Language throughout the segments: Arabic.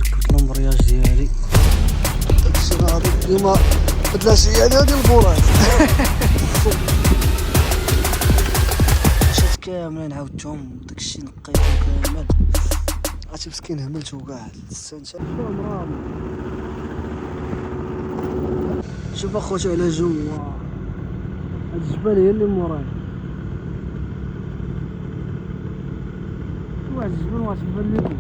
ركبت لومبرياج ديالي. داكشي غادي اليوم هاد العشية هادي ديال البورات. مشات كاملين عاودتهم داكشي نقيتهم كامل. عرفتي مسكين هملتو كاع استنشق. شوف اخوتي على جوا هاد الجبال هي اللي موراي. واحد الجبل واحد تبان لكم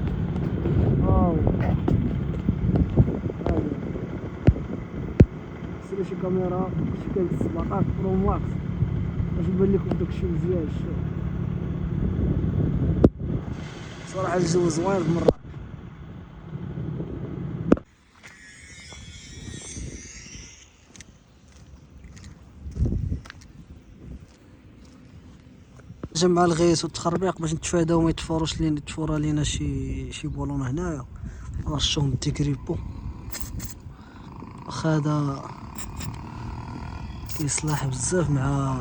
سير شي كاميرا شي كانت 17 برو ماكس باش يبان لكم داكشي مزيان. شوف صراحه الجو زوين بمراكش. جمع الغيث والتخربيق باش نتفاداو ما يتفوروش لينا تفورا لينا شي بولون هنايا. نرشوهم بالتيكريبو واخا هذا كيصلح بزاف مع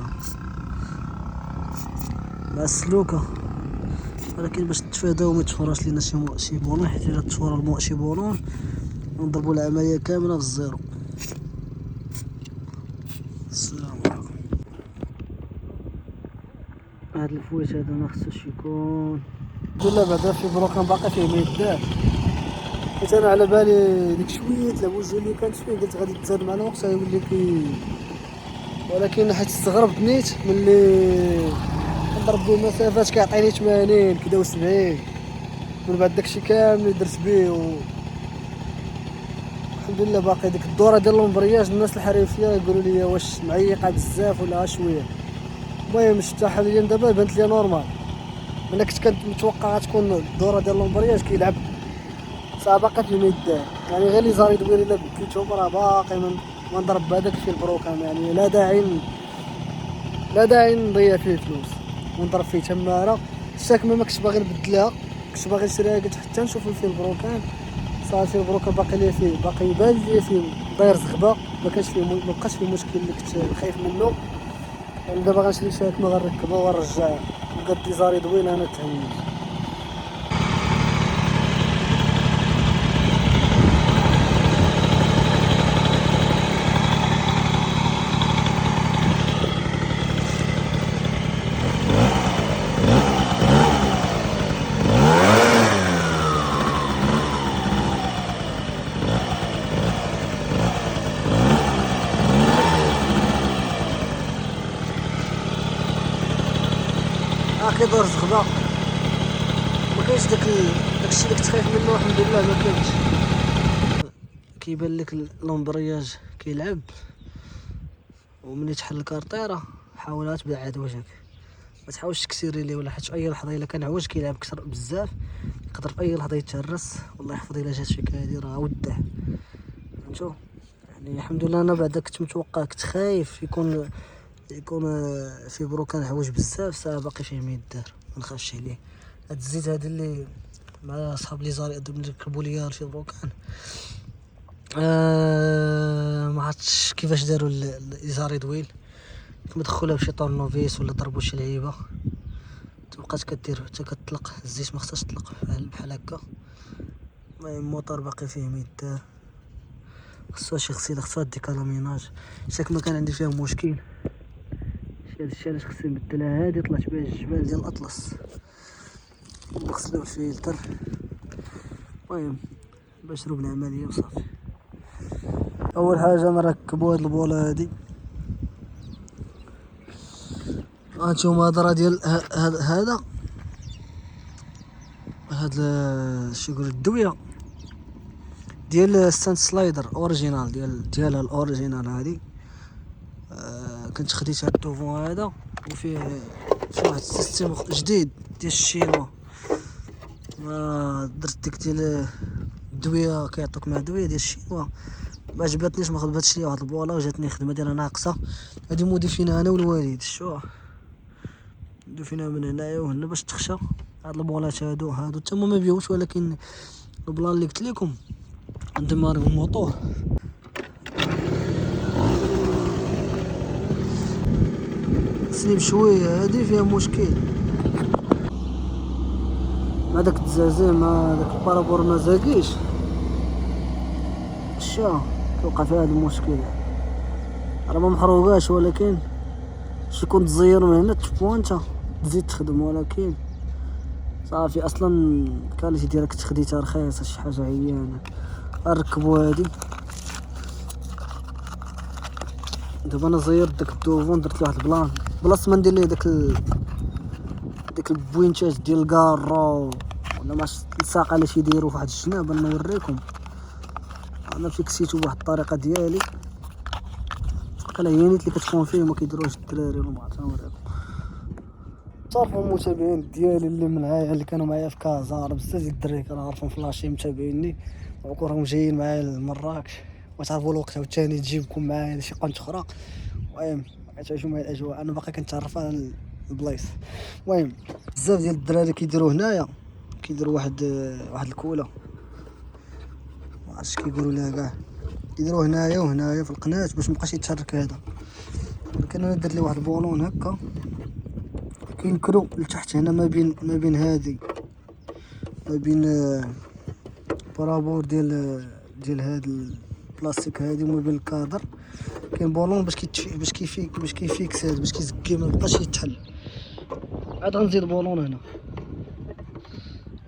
السلوكه، ولكن باش نتفاداو ما يتفوراش لينا شي بولون، حيت الا تفورا شي بولون نضربوا العمليه كامله في الزيرو. السلام عليكم. هاد الفويت هذا ما خصوش يكون لا بعدا في بروكان باقي فيه ما يدار، حيت انا على بالي ديك شويه العوجه اللي كانت فيه قلت غادي تزاد مع الوقت غيولي ولكن حيت استغربت نيت ملي نضرب به مسافات كيعطيني 80 كدا و70 من بعد داكشي كامل درت به الحمد لله. باقي ديك الدوره ديال لومبرياج الناس الحريفيه يقولوا لي واش معيقه بزاف ولا شويه. المهم شتا حاليا دابا بانت لي نورمال. انا كنت متوقع تكون الدوره ديال لومبرياج كيلعب ساعه باقي في الميدان، يعني غير لي زاري دوير الا بديتهم راه باقي ما نضرب بهذاك في البروكان، يعني لا داعي نضيع فيه فلوس ونضرب فيه تماره. الشاكمه ما كنتش باغي نبدلها، كنت باغي نشريها قلت حتى نشوف فيه البروكان. صافي البروكان باقي لي فيه باقي يبان لي فيه داير زغبه، ما بقاش فيه مشكل اللي كنت خايف منه. يعني دابا غنشري شاكمه غنركبها ونرجع بقات ديزاري دوينه انا تهنيت. كيدور زغبه ما كاينش داكشي اللي كنت خايف منه الحمد لله ما كاينش. كيبان لك لومبرياج كيلعب وملي تحل الكارطيره حاولها تبعد وجهك، ما تحاولش تكسيري ليه ولا حيت في اي لحظه الا كان عوج كيلعب كثر بزاف يقدر في اي لحظه يتهرس. والله يحفظ الا جات فيك هادي راه ودع فهمتو. يعني الحمد لله انا بعدا كنت متوقع كنت خايف يكون في بروكان عوج بزاف ساعه باقي فيه ما يدار ما نخافش عليه. هاد الزيت هادي اللي مع صحاب لي زاري ركبوا ليا في بروكان ما عرفتش كيفاش داروا الازاري دويل، مدخلها بشي طورنوفيس ولا ضربوا شي لعيبه تبقات كدير حتى كتطلق الزيت ما خصهاش تطلق بحال هكا. المهم الموتور باقي فيه ما يدار، خصها شي غسيله، خصها ديكالاميناج. شاك ما كان عندي فيها مشكل هادشي علاش خصني نبدلها. هادي طلعت بها الجبال ديال الاطلس نغسلو الفلتر. المهم باش نروب العمليه وصافي. اول حاجه نركبو هاد البوله هادي. هانتوما هاد ديال هذا شو يقول الدويه ديال الستاند سلايدر اوريجينال ديالها الاوريجينال هادي. كنت خديت هاد الدوفون هذا وفيه واحد السيستم جديد ديال الشينوا. درت ديك ديال الدويه كيعطوك مع الدويه ديال الشينوا ما عجبتنيش، ما خدمتش ليا واحد البوله وجاتني خدمه ديالها ناقصه. هادي موديفينها انا والوالد. شو موديفينها من هنايا وهنا باش تخشى. هاد البولات هادو تما ما بيوش، ولكن البلان اللي قلت لكم ندماري الموطور سليم شويه. هادي فيها مشكل مع داك التزازيم مع داك البارابور ما زاقيش الشا كيوقع في هذا المشكل. راه ما محروقاش ولكن شي كنت تزير من هنا تشوفو انت تزيد تخدم، ولكن صافي اصلا الكاليتي ديالك تخديتها رخيصه شي حاجه عيانه. نركبو هادي دابا. انا زيرت داك الدوفون درت له واحد البلان بلاصه ما ندير ليه ديك البوينتات ديال الكارو ولا ما الساقه اللي تيديروا في واحد الجناب. انا نوريكم انا فيكسيتو بواحد الطريقه ديالي تلقى العيانيت اللي كتكون فيه ما كيديروهاش الدراري ولا ما عرفت نوريكم. صافو المتابعين ديالي اللي معايا اللي كانوا معايا في كازا، راه بزاف ديال الدراري كانوا عارفين فلاشي متابعيني وراهم جايين معايا لمراكش، وتعرفوا الوقت عاوتاني تجيبكم معايا لشي قنت اخرى. المهم كتعيشوا معايا الاجواء، انا باقي كنتعرف على البلايص. المهم بزاف ديال الدراري كيديروا هنايا كيديروا واحد الكوله ما عرفتش كيقولوا لها كاع، كيديروا هنايا وهنايا في القناه باش مبقاش يتحرك هذا. ولكن انا درت لي واحد البولون هكا كينكرو لتحت هنا ما بين هادي ما بين برابور ديال هاد البلاستيك هادي وما بين الكادر كاين بولون باش كيفيكس هذا باش كيزكي ما بقاش يتحل. عاد غنزيد بولون هنا،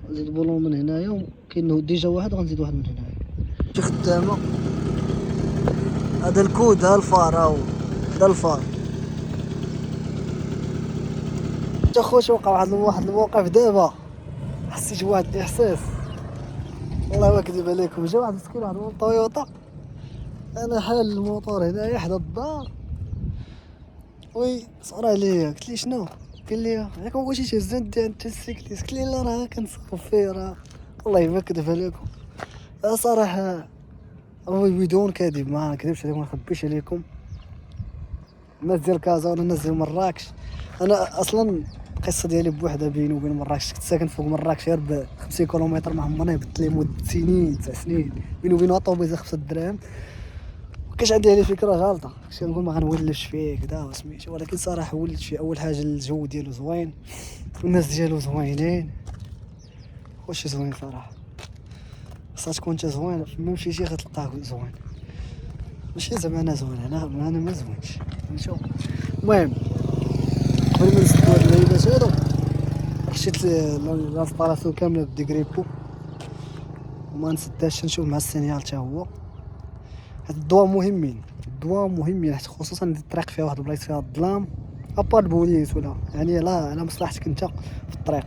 نزيد بولون من هنايا وكاين ديجا واحد غنزيد واحد من هنايا. شي خدامه هذا الكود ها الفار هاهو هذا الفار. تا خويا وقع واحد الموقف دابا حسيت بواحد الاحساس والله ما كذب عليكم. جا واحد مسكين واحد طويوطا انا حال الموطور هنايا حدا الدار وي صرا عليا قلت لي شنو قال لي ياك ما بغيتيش تهز انت السيكليس. قلت لي لا راه كنصرف فيه راه والله ما كذب عليكم. صراحه بدون كذب ما نكذبش عليكم ما نخبيش عليكم. الناس ديال كازا ولا الناس ديال مراكش انا اصلا القصه ديالي بوحدها بيني وبين مراكش. كنت ساكن فوق مراكش غير ب 50 كيلومتر ما عمرني هبطت لي مده سنين 9 سنين بيني وبين طوبيزه 5 دراهم. مكانش عندي عليه فكره غالطه كنت كنقول ما غنولفش فيه كدا وسميتو، ولكن صراحه ولت فيه. اول حاجه الجو ديالو زوين والناس ديالو زوينين واش زوين صراحه. خاصك تكون انت زوين فما مشيتي غتلقاه زوين ماشي زعما انا زوين انا ما زوينش نشوف. المهم قبل ما نسدو هاد اللعيبات هادو خشيت لانستالاسيون كامله بالديكريبو وما نسداش نشوف مع السينيال حتى هو. هاد الضوا مهمين حيت خصوصا الطريق فيها واحد البلايص فيها الظلام ابار البوليس ولا يعني لا على مصلحتك انت في الطريق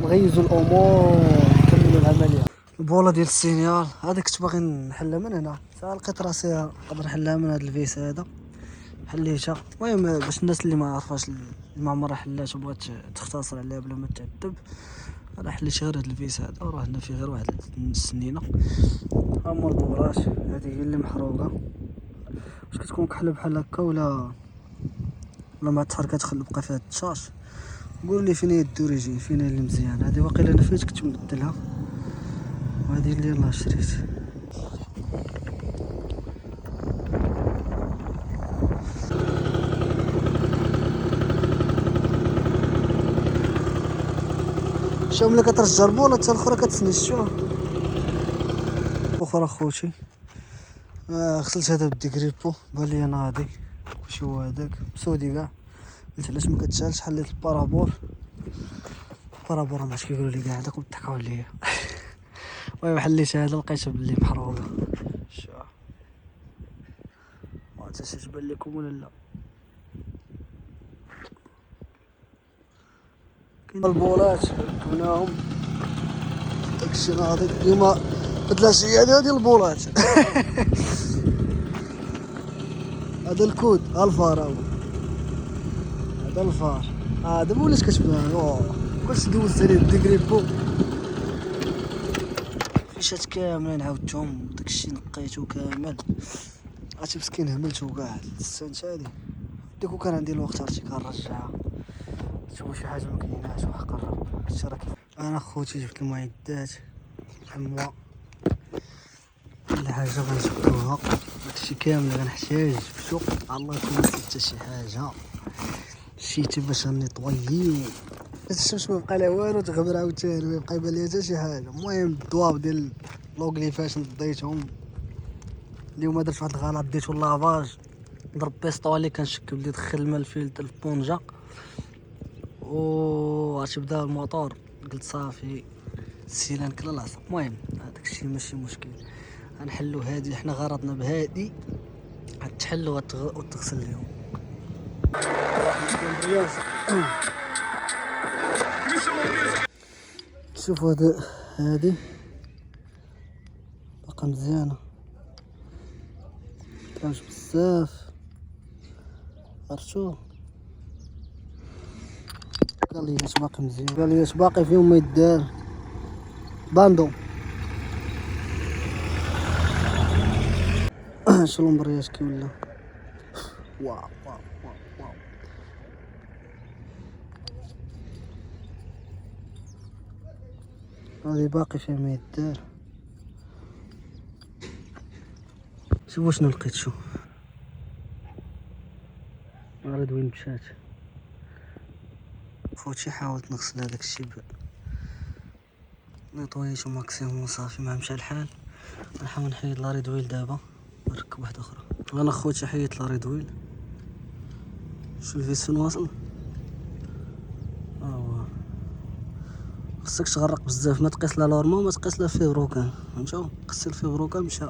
نغيزوا الامور نكملوا العمليه. البوله ديال السينيال هذيك كنت باغي نحلها من هنا لقيت راسي نقدر نحلها من هذا الفيس هذا حليتها. المهم باش الناس اللي ما عرفاش اللي ما عمرها حلات وبغات تختصر عليها بلا ما تعذب انا حليت غير هذا الفيس هذا وراه لنا فيه غير واحد السنينه. هما البولاش هذه هي اللي محروقه واش كتكون كحله بحال هكا ولا مع التحركات كتبقى فيها التشاش. قولوا لي فين هي الدوريجين فين هي اللي مزيان. هذه واقيلا انا فايت كنت مبدلها وهذه اللي يلاه شريت. شوف ملي كترجع البوله حتى الاخرى كتسني الشوع اخرى خوتي. غسلت هذا بالديكريبو بان لي ناضي كلشي هو هذاك مسودي كاع. قلت علاش ما كتشعلش حليت البارابور ما عرفتش كيقولوا لي كاع هذاك وضحكوا عليا. المهم حليت هذا لقيته بلي محروقه ما عرفتش تبان لكم ولا لا. كاين البولات ركبناهم داكشي ناضي اليوم بدلاش هي هذه البولات. هذا الكود الفار هذا الفار دابا ولات كتبان كلشي دوزت عليه الديكريبو فيشات كاملين عاودتهم داكشي نقيتو كامل. عرفتي مسكين هملتو كاع السنت هادي ديك كان عندي الوقت عرفتي كنرجعها شوف شي حاجه ما كايناش وحق الرب هادشي راه انا خوتي جبت المعدات حموه كل حاجه غنشدوها داكشي كامل غنحتاج في السوق الله يكون حتى شي حاجه شيتي باش نيطويو الشمس ما بقى لها والو تغبر عاوتاني ما بقى يبان ليها حتى شي حاجه. المهم الضواب ديال لوغ لي فاش نديتهم اليوم درت واحد الغلط، ديتو لافاج، ضرب بيستولي كنشك بلي دخل الماء الفلتر البونجا و عرفتي بدا الموتور، قلت صافي السيلان كلا العصا. المهم هذاك الشيء ماشي مشكل، غنحلو هادي، حنا غرضنا بهادي غتحل وتغسل اليوم. شوفوا هادي باقا مزيانه، كانش بزاف عرفتو، قال لي اش باقي مزيان، قال لي اش باقي فيهم ما يدار باندو. شنو المبرياج كي ولا واو واو واو واو. هادي باقي فيها ما يدار. شوفوا شنو لقيت، شوف عرض وين مشات خوتي. حاولت نغسل هذاك الشيء نيطويتو ماكسيموم وصافي، ما مشى الحال. غنحاول نحيد لا ريدويل دابا نركب واحده اخرى. انا خوتي حيدت لا ريدويل، شوف الفيس فين واصل. هو خصك تغرق بزاف، ما تقيس لا لورمون، ما تقيس لا فيبروكان. فهمتو، قصي الفيبروكان مشى،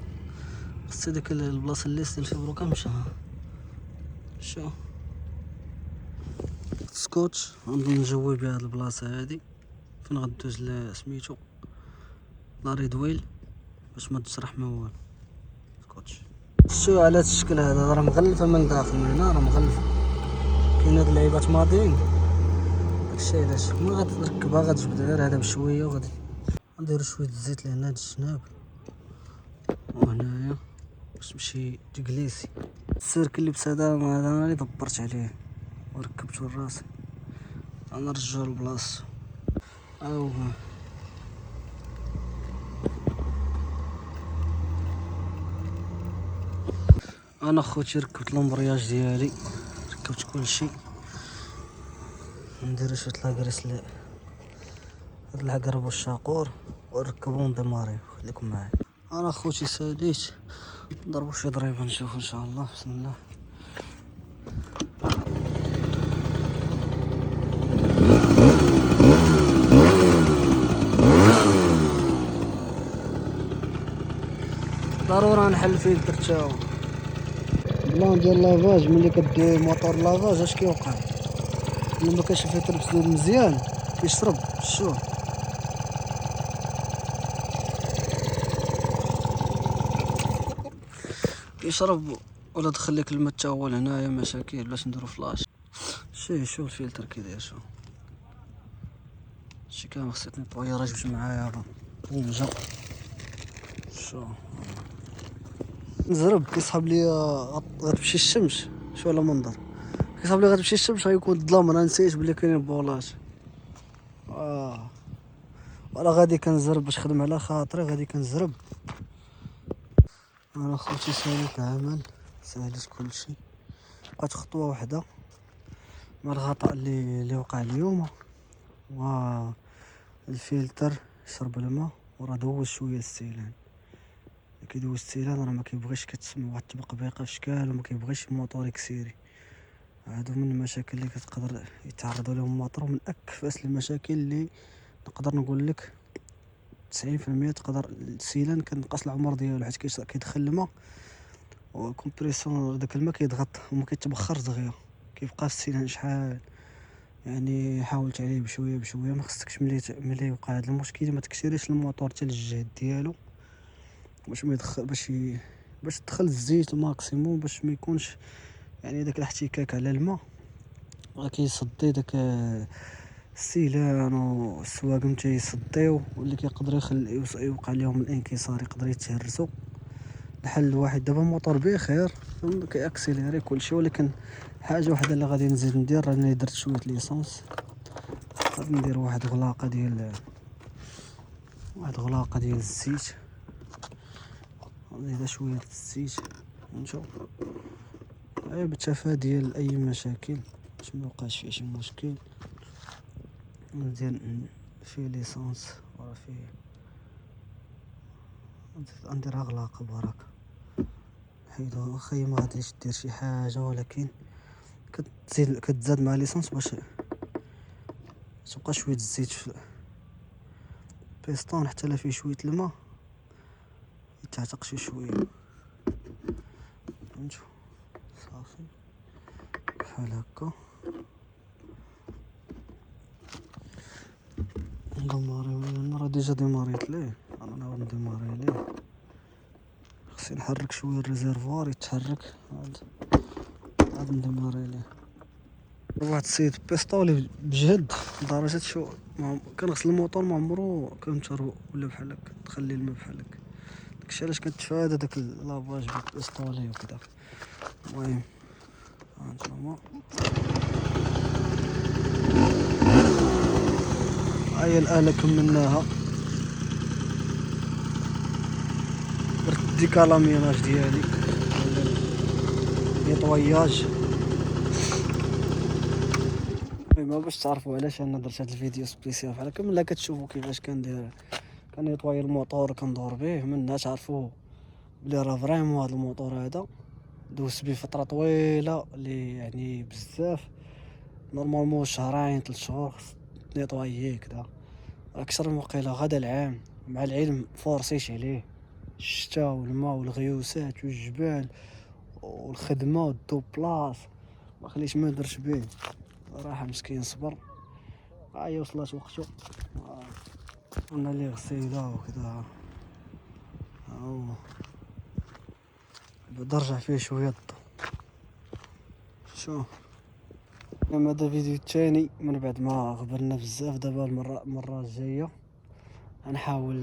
قصي ديك البلاصه اللي ديال الفيبروكان مشى. شو سكوتش غنبدا نجوي بها هاد البلاصه هادي فين غدوز سميتو لا ريدويل باش ما تجرح ما والو. سكوتش شو على هاد الشكل هذا، راه مغلفه من داخل، من هنا راه مغلفه. كاين هاد اللعيبات ماضيين، داكشي علاش ما غتركبها غتجبد غير هذا بشويه، وغادي نديرو شويه الزيت لهنا هاد الجناب وهنايا باش تمشي تجليسي. السيرك اللي بسدام هذا انا اللي دبرت عليه وركبتو لراسي، غنرجعو لبلاصتو. هو انا خوتي ركبت لومبرياج ديالي، ركبت كلشي، نديرو شويه لاكريس هاد العقرب والشاقور ونركبو ونديماريو. خليكم معايا. انا خوتي ساليت، نضربو شي ضريبه نشوفو ان شاء الله. بسم الله. ضروري نحل الفلتر تاعو. البلان ديال لافاج ملي كدير موتور لافاج اش كيوقع؟ ملي مكانش الفلتر مسدود مزيان كيشرب. شوف كيشرب ولا دخل لك الماء تا هو لهنايا، مشاكل. باش نديرو فلاش شوف الفلتر كي داير، شي كامل خصك نيطويا. راه جبت معايا بونجا. شو نزرب كيصحاب لي غتمشي الشمس، شو على منظر كيصحاب لي غتمشي الشمس غيكون الظلام. انا نسيت بلي كاينين بولات. ولا غادي كنزرب باش نخدم على خاطري، غادي كنزرب. انا خوتي ساليت العمل، ساليت كلشي، بقات خطوه واحده مع الغطاء اللي وقع اليوم. الفلتر شرب الماء وراه دوز شويه السيلان. كيدوز السيلان راه ما كيبغيش، كتسمع واحد التبقبيقه في شكال وما كيبغيش الموتور يكسيري. هادو من المشاكل اللي كتقدر يتعرضوا لهم الموتور، من اكفس المشاكل اللي نقدر نقول لك 90% تقدر السيلان كنقص العمر ديالو، حيت كيدخل الماء وكمبريسور داك الماء كيضغط وما كيتبخرش دغيا، كيبقى السيلان شحال. يعني حاولت عليه بشويه بشويه، ما خصكش ملي يوقع هذا المشكل ما تكسيريش الموتور حتى للجهد ديالو، باش ما يدخل باش تدخل الزيت الماكسيموم، باش ما يكونش يعني داك الاحتكاك على الماء راه كيصدي داك السيلان والسواقم تيصديو، واللي كيقدر يوقع لهم الانكسار، يقدر يتهرسوا. الحل الوحيد دابا الموتور بخير كيأكسيليري كلشي، ولكن حاجه وحده اللي غادي نزيد ندير، راني درت شويه ليسونس، غادي ندير واحد غلاقه ديال الزيت، نزيد شويه الزيت نشوف بتفادي اي مشاكل باش ما يوقعش فيه شي مشكل. ندير فيه ليسانس وراه فيه نديرها غلاقه بركه حيدو واخا هي ما غاديش دير شي حاجه، ولكن كتزاد مع ليسونس باش تبقى شويه الزيت في البيستون حتى لا فيه شويه الماء يتعتق شي شويه. فهمتو صافي بحال هكا ندمريو. انا راه ديجا ديماريت ليه، انا نعاود نديماري ليه. خصني نحرك شويه الريزيرفوار يتحرك، عاد نديماري ليه. واحد السيد بيستولي بجد لدرجه شو كنغسل الموطور ما عمرو كنتر ولا بحال هكا تخلي الماء بحال هكا. داكشي علاش كنتفادى داك لافاج بالبيستولي وكذا. المهم هانتوما هاهي الآلة كملناها، درت الديكالاميناج ديالي نيطوياج. المهم باش تعرفوا علاش انا درت هاد الفيديو سبيسيال بحال هكا، ملي كتشوفوا كيفاش كندير كنيطوي الموطور وكندور به، منها تعرفوا بلي راه فريمون هاد الموطور هذا دوزت بيه فتره طويله اللي يعني بزاف، نورمالمون شهرين 3 شهور خص نيطوييه كدا اكثر من وقيله غدا العام. مع العلم فورسيش عليه الشتا والماء والغيوسات والجبال والخدمه والدوبلاص ما خليش ما درش به صراحه. مسكين صبر، هي وصلت وقته. قلنا ليه غسيله وكذا، هو بعد رجع فيه شويه الضو. شوف لما هذا الفيديو الثاني من بعد ما غبرنا بزاف. دابا المره الجايه غنحاول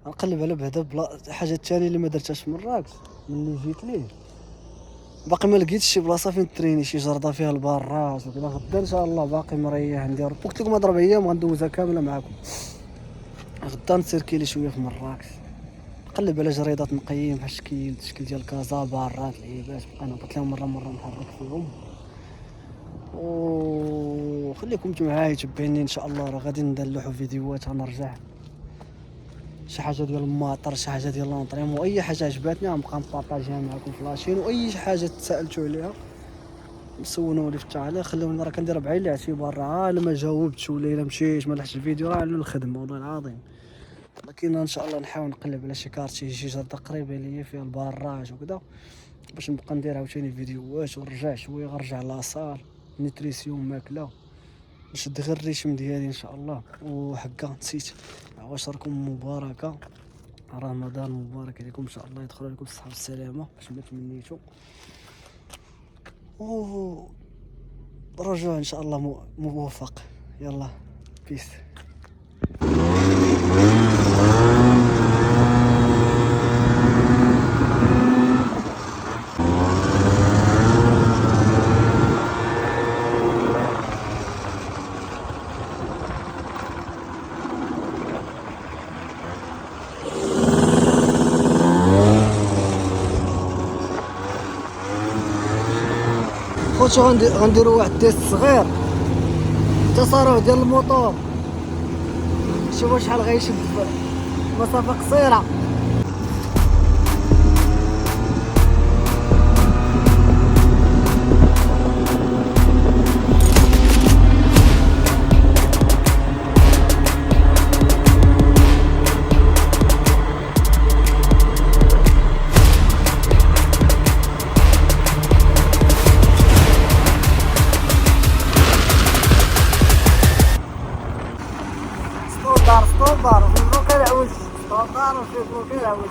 نقلب على بعدا بلا حاجه الثانيه اللي ما درتهاش في مراكش. ملي جيت ليه باقي ما لقيتش شي بلاصه فين تريني، شي جرده فيها البارات وكذا. غدا ان شاء الله باقي مريح ندير، قلت لكم هاد 4 ايام غندوزها كامله معاكم. غدا نسيركيلي شويه في مراكش، نقلب على جريدات نقيم بحال الشكل ديال كازا بارات لعيبات، بقى نهبط لهم مره نحرك فيهم. وخليكم معايا تبعيني ان شاء الله. راه غادي ندلعوا فيديوهات، غنرجع شي حاجه ديال الماطر، شي حاجه ديال لونطريم، واي حاجه عجباتني غنبقى نبارطاجيها معكم في لاشين. واي حاجه تسالتوا عليها سولوني في التعليق، خلوني راه كندير بعين الاعتبار. راه الا ما جاوبتش ولا الا مشيت ما لحقتش الفيديو راه على الخدمه والله العظيم. لكن ان شاء الله نحاول نقلب على شي كارتي شي جرده قريبه ليا فيها البراج وكذا باش نبقى ندير عاوتاني فيديوهات. ونرجع شويه غنرجع لاصال نيتريسيون ماكله، نشد غير الريشم ديالي ان شاء الله. وحكا نسيت عواشركم مباركه، رمضان مبارك عليكم ان شاء الله، يدخل عليكم الصحه والسلامه باش ما تمنيتو. رجوع ان شاء الله موفق. يلا بيس. خوتو غنديرو واحد التيست صغير تصاروح ديال الموطور، شوفوا شحال غيشد في مسافه قصيره. ستوندار وفي البلوك العوج، ستوندار وفي البلوك العوج.